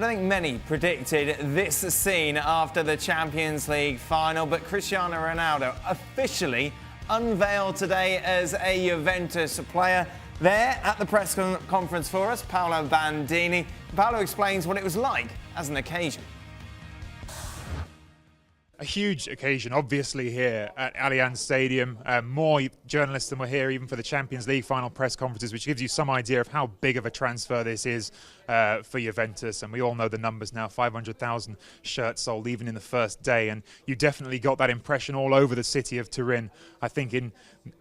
I don't think many predicted this scene after the Champions League final, but Cristiano Ronaldo officially unveiled today as a Juventus player. There at the press conference for us, Paolo Bandini. Paolo explains what it was like as an occasion. A huge occasion, obviously, here at Allianz Stadium. More journalists than were here even for the Champions League final press conferences, which gives you some idea of how big of a transfer this is for Juventus. And we all know the numbers now, 500,000 shirts sold even in the first day. And you definitely got that impression all over the city of Turin. I think in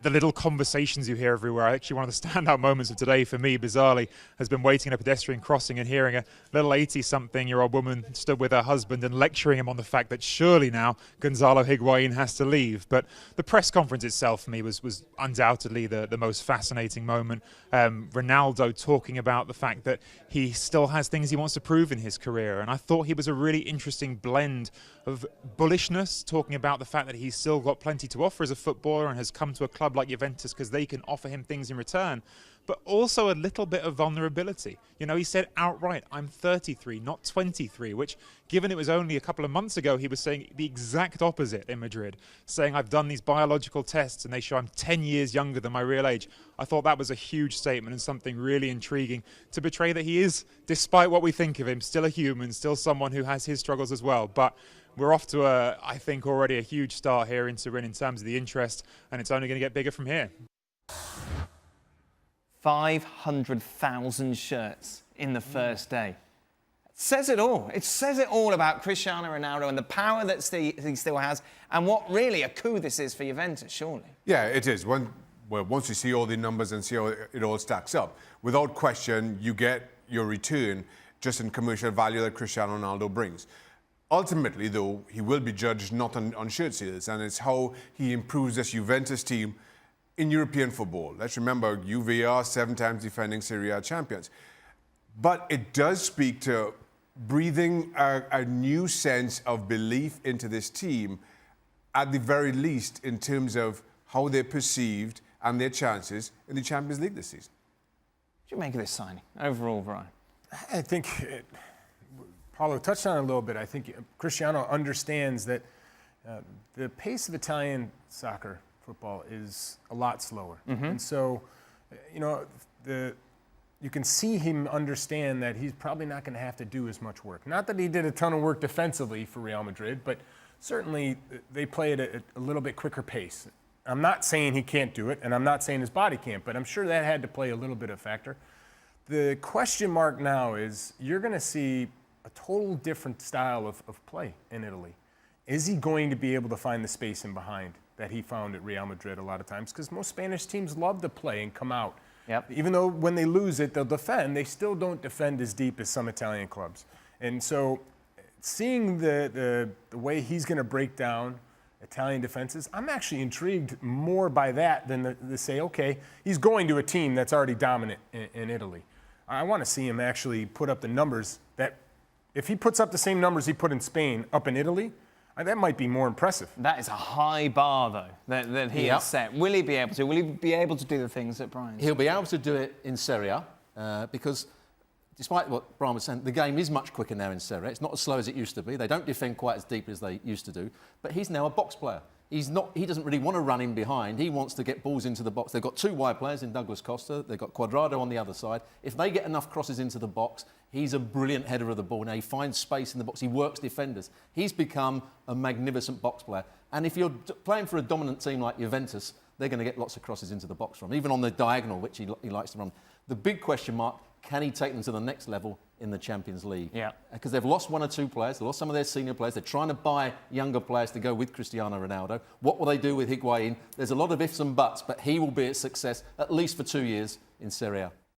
the little conversations you hear everywhere, actually one of the standout moments of today for me, bizarrely, has been waiting at a pedestrian crossing and hearing a little 80-something-year-old woman stood with her husband and lecturing him on the fact that surely now Gonzalo Higuain has to leave. But the press conference itself for me was undoubtedly the most fascinating moment. Ronaldo talking about the fact that he still has things he wants to prove in his career, and I thought he was a really interesting blend of bullishness, talking about the fact that he's still got plenty to offer as a footballer and has come to a club like Juventus because they can offer him things in return, but also a little bit of vulnerability. You know, he said outright, I'm 33, not 23, which, given it was only a couple of months ago, he was saying the exact opposite in Madrid, saying I've done these biological tests and they show I'm 10 years younger than my real age. I thought that was a huge statement and something really intriguing to portray that he is, despite what we think of him, still a human, still someone who has his struggles as well. But we're off to I think already a huge start here in Turin in terms of the interest, and it's only going to get bigger from here. 500,000 shirts in the first day. It says it all. It says it all about Cristiano Ronaldo and the power that he still has, and what really a coup this is for Juventus, surely. Yeah, it is. Once you see all the numbers and see how it all stacks up, without question, you get your return just in commercial value that Cristiano Ronaldo brings. Ultimately, though, he will be judged not on shirt sales, and it's how he improves this Juventus team in European football. Let's remember, Juve are 7 times defending Serie A champions. But it does speak to breathing a new sense of belief into this team, at the very least, in terms of how they're perceived and their chances in the Champions League this season. What do you make of this signing overall, Brian? I think Paulo touched on it a little bit. I think Cristiano understands that the pace of Italian soccer football is a lot slower. And so, you know, you can see him understand that he's probably not going to have to do as much work. Not that he did a ton of work defensively for Real Madrid, but certainly they play at a little bit quicker pace. I'm not saying he can't do it, and I'm not saying his body can't, but I'm sure that had to play a little bit of factor. The question mark now is you're going to see a total different style of play in Italy. Is he going to be able to find the space in behind that he found at Real Madrid a lot of times? Because most Spanish teams love to play and come out. Yep. Even though when they lose it, they'll defend, they still don't defend as deep as some Italian clubs. And so seeing the way he's going to break down Italian defenses, I'm actually intrigued more by that than to say, okay, he's going to a team that's already dominant in Italy. I want to see him actually put up the numbers that, if he puts up the same numbers he put in Spain up in Italy, that might be more impressive. That is a high bar, though, that he has set. Will he be able to? Will he be able to do the things that Brian's He'll be able to do it in Serie A because, despite what Brian was saying, the game is much quicker now in Serie A. It's not as slow as it used to be. They don't defend quite as deep as they used to do. But he's now a box player. He doesn't really want to run in behind. He wants to get balls into the box. They've got 2 wide players in Douglas Costa. They've got Cuadrado on the other side. If they get enough crosses into the box, he's a brilliant header of the ball. Now, he finds space in the box. He works defenders. He's become a magnificent box player. And if you're playing for a dominant team like Juventus, they're going to get lots of crosses into the box from him, even on the diagonal, which he likes to run. The big question mark, can he take them to the next level in the Champions League? Yeah. Because they've lost 1 or 2 players. They've lost some of their senior players. They're trying to buy younger players to go with Cristiano Ronaldo. What will they do with Higuain? There's a lot of ifs and buts, but he will be a success at least for 2 years in Serie A.